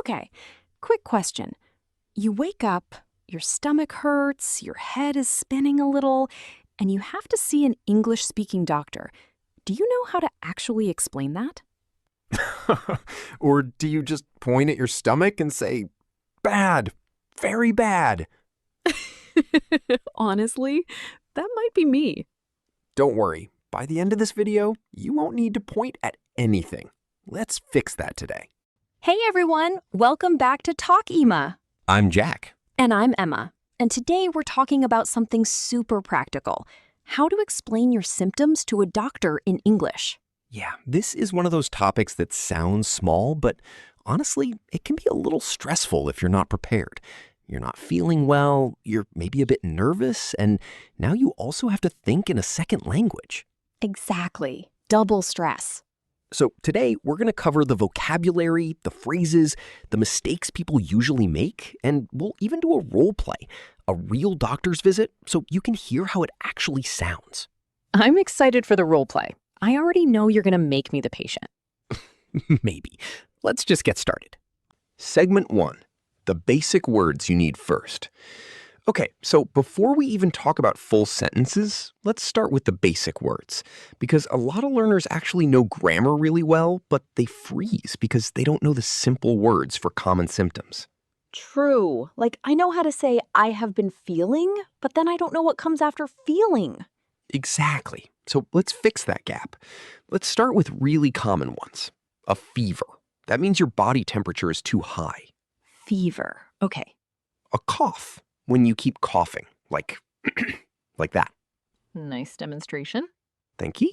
Okay, quick question. You wake up, your stomach hurts, your head is spinning a little, and you have to see an English-speaking doctor. Do you know how to actually explain that? Or do you just point at your stomach and say, bad, very bad? Honestly, that might be me. Don't worry, by the end of this video, you won't need to point at anything. Let's fix that today. Hey everyone, welcome back to Talk Ema. I'm Jack. And I'm Emma. And today we're talking about something super practical. How to explain your symptoms to a doctor in English. Yeah, this is one of those topics that sounds small, but honestly, it can be a little stressful if you're not prepared. You're not feeling well, you're maybe a bit nervous, and now you also have to think in a second language. Exactly. Double stress. So today, we're going to cover the vocabulary, the phrases, the mistakes people usually make, and we'll even do a role play, a real doctor's visit, so you can hear how it actually sounds. I'm excited for the role play. I already know you're going to make me the patient. Maybe. Let's just get started. Segment 1. The basic words you need first. Okay, so before we even talk about full sentences, let's start with the basic words. Because a lot of learners actually know grammar really well, but they freeze because they don't know the simple words for common symptoms. True. Like, I know how to say, I have been feeling, but then I don't know what comes after feeling. Exactly. So let's fix that gap. Let's start with really common ones. A fever. That means your body temperature is too high. Fever. Okay. A cough. When you keep coughing, like that. Nice demonstration. Thank you.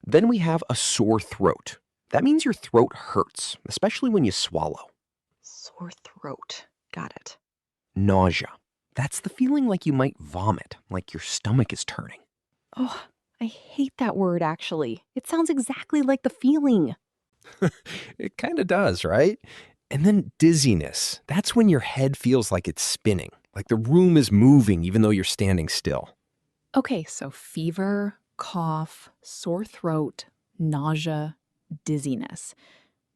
Then we have a sore throat. That means your throat hurts, especially when you swallow. Sore throat. Got it. Nausea. That's the feeling like you might vomit, like your stomach is turning. Oh, I hate that word, actually. It sounds exactly like the feeling. It kind of does, right? And then dizziness. That's when your head feels like it's spinning, like the room is moving even though you're standing still. Okay, so fever, cough, sore throat, nausea, dizziness.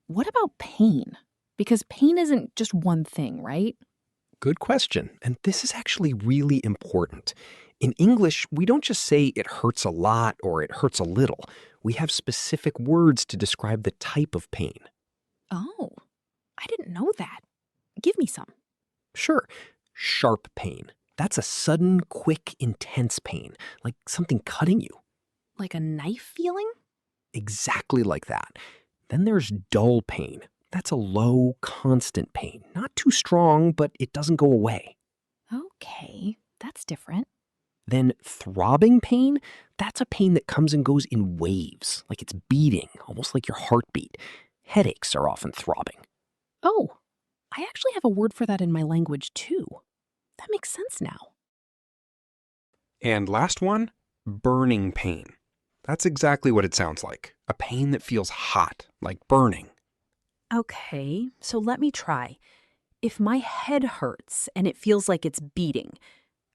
What about pain? Because pain isn't just one thing, right? Good question. And this is actually really important. In English, we don't just say it hurts a lot or it hurts a little. We have specific words to describe the type of pain. Oh, I didn't know that. Give me some. Sure, sharp pain. That's a sudden, quick, intense pain, like something cutting you. Like a knife feeling? Exactly like that. Then there's dull pain. That's a low, constant pain. Not too strong, but it doesn't go away. Okay, that's different. Then throbbing pain, that's a pain that comes and goes in waves, like it's beating, almost like your heartbeat. Headaches are often throbbing. Oh, I actually have a word for that in my language too. That makes sense now. And last one, burning pain. That's exactly what it sounds like. A pain that feels hot, like burning. Okay, so let me try. If my head hurts and it feels like it's beating,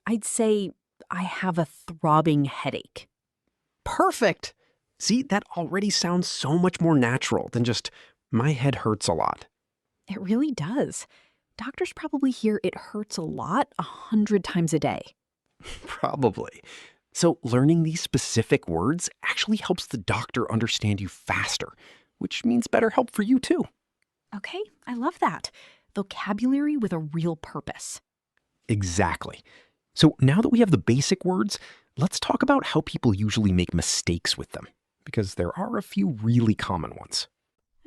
I'd say I have a throbbing headache. Perfect! See, that already sounds so much more natural than just, my head hurts a lot. It really does. Doctors probably hear it hurts a lot 100 times a day. Probably. So learning these specific words actually helps the doctor understand you faster, which means better help for you too. Okay, I love that. Vocabulary with a real purpose. Exactly. So now that we have the basic words, let's talk about how people usually make mistakes with them, because there are a few really common ones.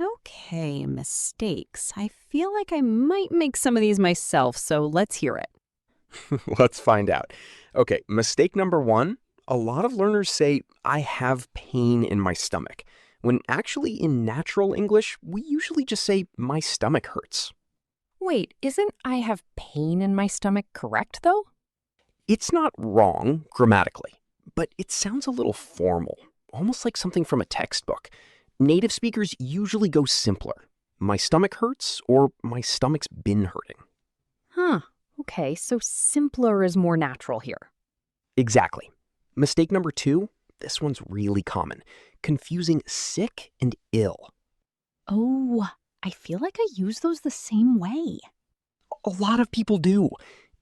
Okay, mistakes. I feel like I might make some of these myself, so let's hear it. Let's find out. Okay, mistake number 1. A lot of learners say, I have pain in my stomach, when actually in natural English, we usually just say, my stomach hurts. Wait, isn't I have pain in my stomach correct, though? It's not wrong grammatically, but it sounds a little formal, almost like something from a textbook. Native speakers usually go simpler. My stomach hurts, or my stomach's been hurting. Huh. Okay, so simpler is more natural here. Exactly. Mistake number 2, this one's really common. Confusing sick and ill. Oh, I feel like I use those the same way. A lot of people do.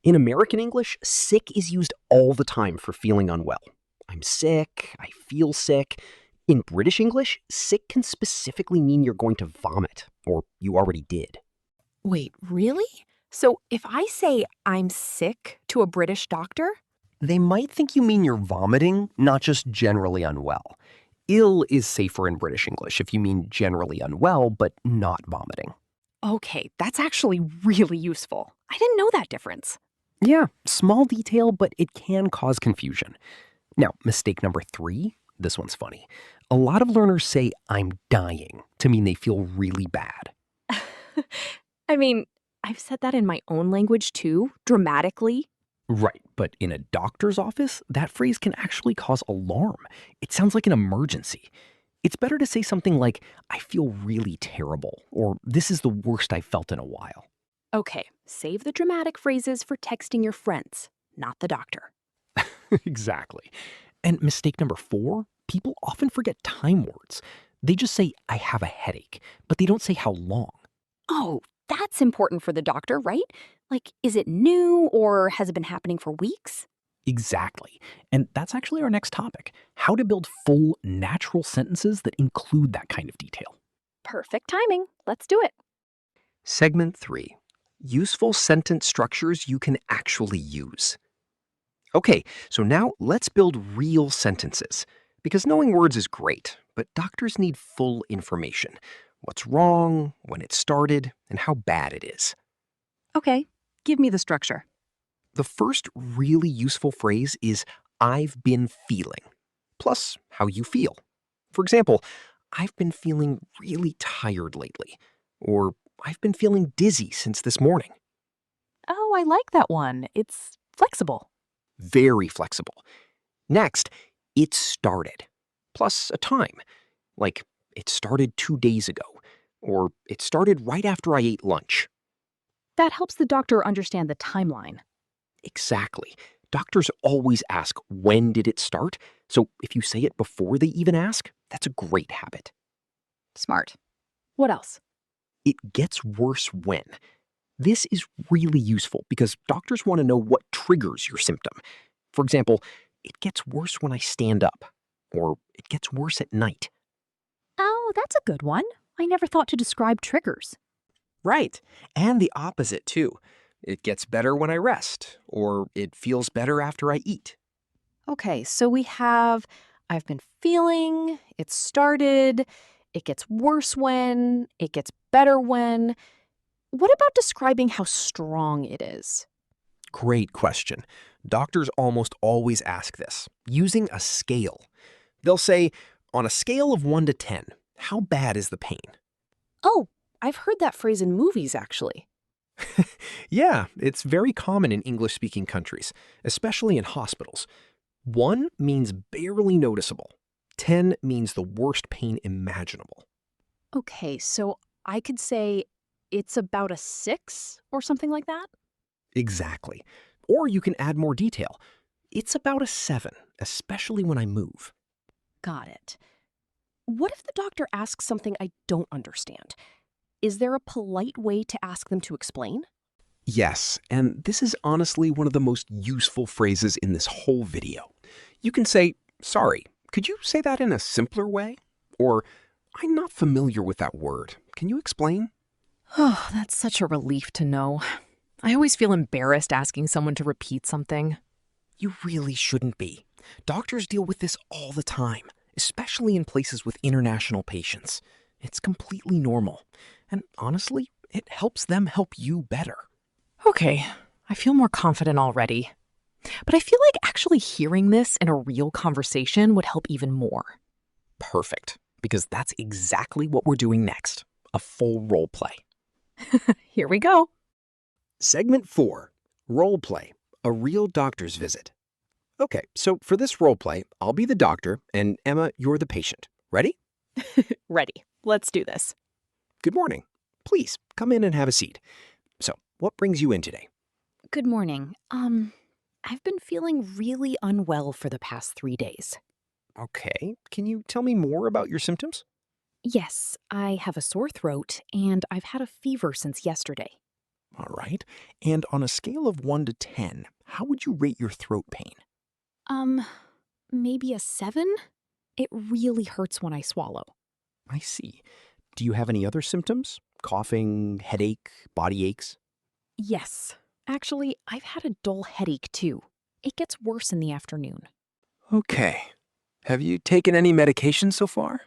In American English, sick is used all the time for feeling unwell. I'm sick, I feel sick. In British English, sick can specifically mean you're going to vomit, or you already did. Wait, really? So if I say I'm sick to a British doctor? They might think you mean you're vomiting, not just generally unwell. Ill is safer in British English if you mean generally unwell, but not vomiting. Okay, that's actually really useful. I didn't know that difference. Yeah, small detail, but it can cause confusion. Now, mistake number 3, this one's funny. A lot of learners say I'm dying to mean they feel really bad. I mean, I've said that in my own language too, dramatically. Right, but in a doctor's office, that phrase can actually cause alarm. It sounds like an emergency. It's better to say something like, I feel really terrible, or this is the worst I've felt in a while. Okay, save the dramatic phrases for texting your friends, not the doctor. Exactly. And mistake number 4, people often forget time words. They just say, I have a headache, but they don't say how long. Oh, that's important for the doctor, right? Like, is it new or has it been happening for weeks? Exactly. And that's actually our next topic, how to build full, natural sentences that include that kind of detail. Perfect timing. Let's do it. Segment 3. Useful sentence structures you can actually use. Okay, so now let's build real sentences. Because knowing words is great, but doctors need full information. What's wrong, when it started, and how bad it is. Okay, give me the structure. The first really useful phrase is I've been feeling, plus how you feel. For example, I've been feeling really tired lately, or I've been feeling dizzy since this morning. Oh, I like that one. It's flexible. Very flexible. Next, it started, plus a time, like it started 2 days ago, or it started right after I ate lunch. That helps the doctor understand the timeline. Exactly. Doctors always ask, when did it start? So if you say it before they even ask, that's a great habit. Smart. What else? It gets worse when. This is really useful because doctors want to know what triggers your symptom. For example, it gets worse when I stand up, or it gets worse at night. Oh, that's a good one. I never thought to describe triggers. Right. And the opposite, too. It gets better when I rest, or it feels better after I eat. Okay, so we have I've been feeling, it started, it gets worse when, it gets better when. What about describing how strong it is? Great question. Doctors almost always ask this, using a scale. They'll say, on a scale of 1 to 10, how bad is the pain? Oh, I've heard that phrase in movies, actually. Yeah, it's very common in English-speaking countries, especially in hospitals. 1 means barely noticeable. 10 means the worst pain imaginable. Okay, so I could say it's about a 6 or something like that? Exactly. Or you can add more detail. It's about a 7, especially when I move. Got it. What if the doctor asks something I don't understand? Is there a polite way to ask them to explain? Yes, and this is honestly one of the most useful phrases in this whole video. You can say, sorry, could you say that in a simpler way? Or, I'm not familiar with that word. Can you explain? Oh, that's such a relief to know. I always feel embarrassed asking someone to repeat something. You really shouldn't be. Doctors deal with this all the time, especially in places with international patients. It's completely normal. And honestly, it helps them help you better. Okay, I feel more confident already. But I feel like actually hearing this in a real conversation would help even more. Perfect, because that's exactly what we're doing next, a full role play. Here we go. Segment 4, Roleplay, a real doctor's visit. Okay, so for this roleplay, I'll be the doctor, and Emma, you're the patient. Ready? Ready. Let's do this. Good morning. Please, come in and have a seat. So, what brings you in today? Good morning. I've been feeling really unwell for the past 3 days. Okay, can you tell me more about your symptoms? Yes, I have a sore throat and I've had a fever since yesterday. All right. And on a scale of 1 to 10, how would you rate your throat pain? Um, Maybe a 7? It really hurts when I swallow. I see. Do you have any other symptoms? Coughing, headache, body aches? Yes. Actually, I've had a dull headache too. It gets worse in the afternoon. Okay. Have you taken any medication so far?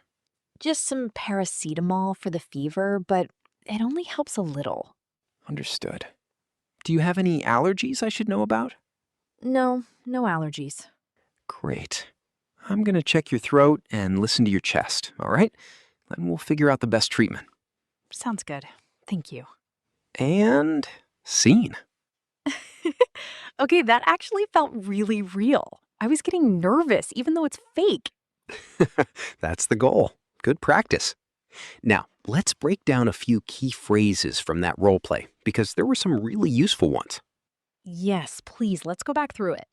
Just some paracetamol for the fever, but it only helps a little. Understood. Do you have any allergies I should know about? No allergies. Great. I'm going to check your throat and listen to your chest, all right? Then we'll figure out the best treatment. Sounds good. Thank you. And scene. Okay, that actually felt really real. I was getting nervous, even though it's fake. That's the goal. Good practice. Now, let's break down a few key phrases from that role play because there were some really useful ones. Yes, please, let's go back through it.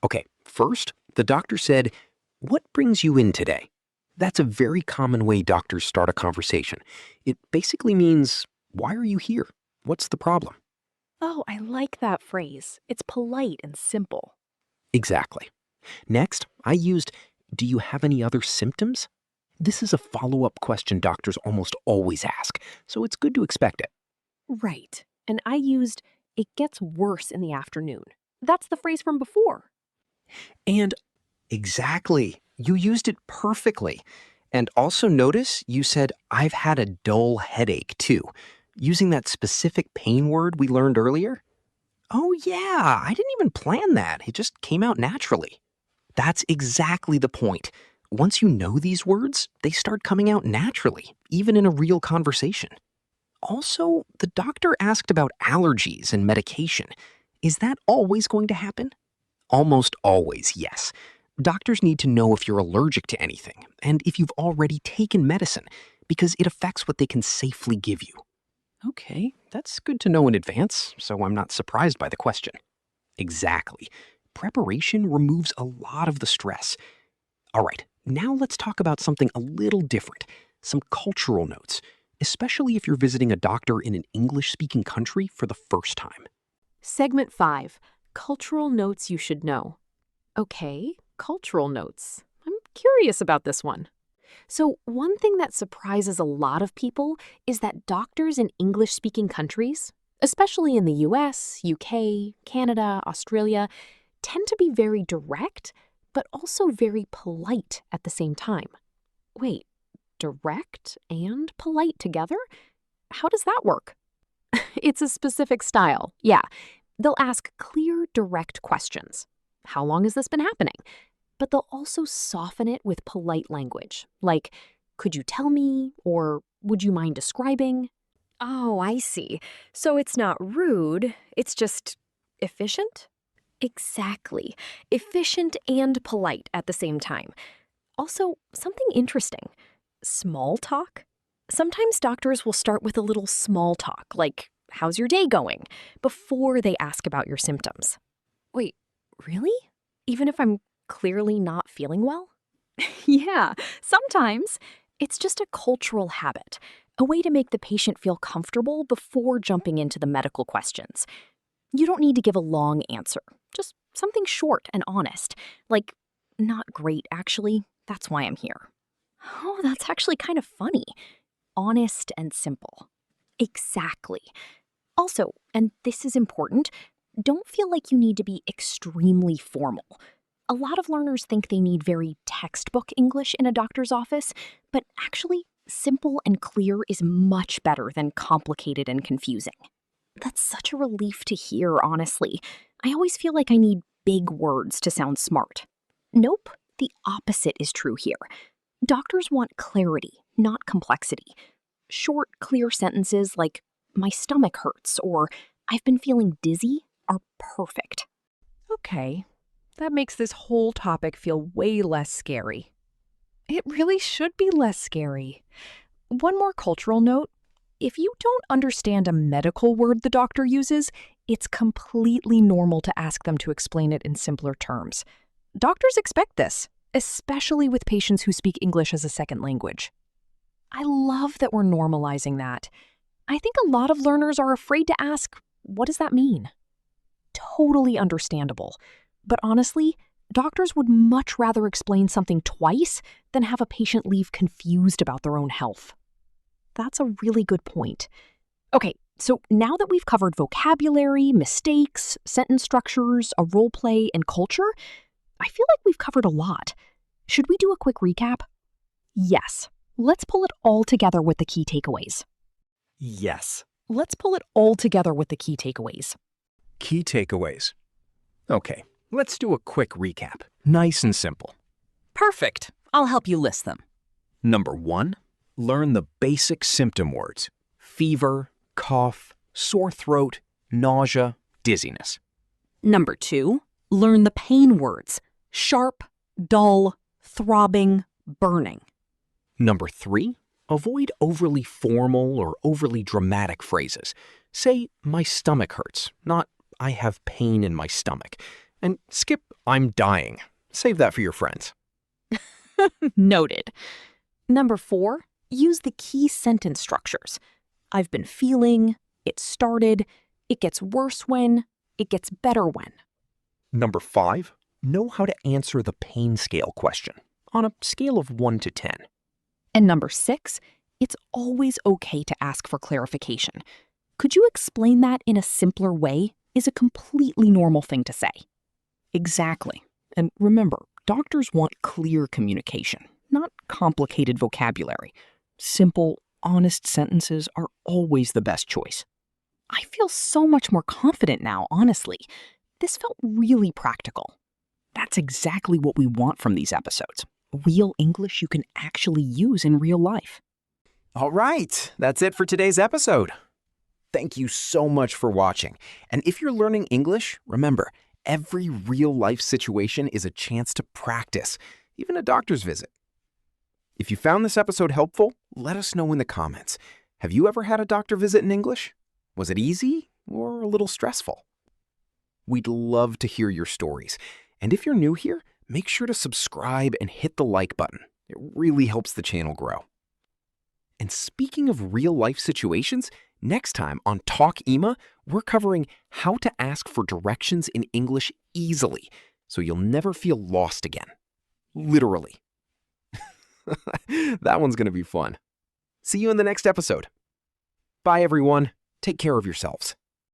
Okay, first, the doctor said, "What brings you in today?" That's a very common way doctors start a conversation. It basically means, "Why are you here? What's the problem?" Oh, I like that phrase. It's polite and simple. Exactly. Next, I used, "Do you have any other symptoms?" This is a follow-up question doctors almost always ask, so it's good to expect it. Right. And I used, it gets worse in the afternoon. That's the phrase from before. And exactly, you used it perfectly. And also notice you said, "I've had a dull headache too," using that specific pain word we learned earlier. Oh yeah, I didn't even plan that. It just came out naturally. That's exactly the point. Once you know these words, they start coming out naturally, even in a real conversation. Also, the doctor asked about allergies and medication. Is that always going to happen? Almost always, yes. Doctors need to know if you're allergic to anything and if you've already taken medicine, because it affects what they can safely give you. Okay, that's good to know in advance, so I'm not surprised by the question. Exactly. Preparation removes a lot of the stress. All right, now let's talk about something a little different, some cultural notes, especially if you're visiting a doctor in an English-speaking country for the first time. Segment 5, Cultural Notes You Should Know. Okay, cultural notes. I'm curious about this one. So, one thing that surprises a lot of people is that doctors in English-speaking countries, especially in the US, UK, Canada, Australia, tend to be very direct, but also very polite at the same time. Wait, direct and polite together? How does that work? It's a specific style, yeah. They'll ask clear, direct questions. How long has this been happening? But they'll also soften it with polite language, like, could you tell me, or would you mind describing? Oh, I see. So it's not rude, it's just efficient? Exactly. Efficient and polite at the same time. Also, something interesting. Small talk? Sometimes doctors will start with a little small talk, like, how's your day going? Before they ask about your symptoms. Wait, really? Even if I'm clearly not feeling well? Yeah, sometimes. It's just a cultural habit, a way to make the patient feel comfortable before jumping into the medical questions. You don't need to give a long answer, just something short and honest, like, not great, actually. That's why I'm here. Oh, that's actually kind of funny. Honest and simple. Exactly. Also, and this is important, don't feel like you need to be extremely formal. A lot of learners think they need very textbook English in a doctor's office, but actually, simple and clear is much better than complicated and confusing. That's such a relief to hear, honestly. I always feel like I need big words to sound smart. Nope, the opposite is true here. Doctors want clarity, not complexity. Short, clear sentences like, my stomach hurts, or I've been feeling dizzy, are perfect. Okay, that makes this whole topic feel way less scary. It really should be less scary. One more cultural note. If you don't understand a medical word the doctor uses, it's completely normal to ask them to explain it in simpler terms. Doctors expect this, especially with patients who speak English as a second language. I love that we're normalizing that. I think a lot of learners are afraid to ask, what does that mean? Totally understandable. But honestly, doctors would much rather explain something twice than have a patient leave confused about their own health. That's a really good point. Okay, so now that we've covered vocabulary, mistakes, sentence structures, a role play, and culture, I feel like we've covered a lot. Should we do a quick recap? Yes. Let's pull it all together with the key takeaways. Yes. Let's pull it all together with the key takeaways. Key takeaways. Okay, let's do a quick recap. Nice and simple. Perfect. I'll help you list them. Number 1, learn the basic symptom words. Fever, cough, sore throat, nausea, dizziness. Number 2, learn the pain words. Sharp, dull, throbbing, burning. Number 3, avoid overly formal or overly dramatic phrases. Say, my stomach hurts, not I have pain in my stomach. And skip, I'm dying. Save that for your friends. Noted. Number 4, use the key sentence structures. I've been feeling, it started, it gets worse when, it gets better when. Number 5, know how to answer the pain scale question on a scale of 1 to 10. And number 6, it's always okay to ask for clarification. Could you explain that in a simpler way? Is a completely normal thing to say. Exactly. And remember, doctors want clear communication, not complicated vocabulary. Simple, honest sentences are always the best choice. I feel so much more confident now, honestly. This felt really practical. That's exactly what we want from these episodes. Real English you can actually use in real life. All right, that's it for today's episode. Thank you so much for watching. And if you're learning English, remember, every real-life situation is a chance to practice, even a doctor's visit. If you found this episode helpful, let us know in the comments. Have you ever had a doctor visit in English? Was it easy or a little stressful? We'd love to hear your stories. And if you're new here, make sure to subscribe and hit the like button. It really helps the channel grow. And speaking of real-life situations, next time on Talk Ema, we're covering how to ask for directions in English easily, so you'll never feel lost again. Literally. That one's going to be fun. See you in the next episode. Bye, everyone. Take care of yourselves.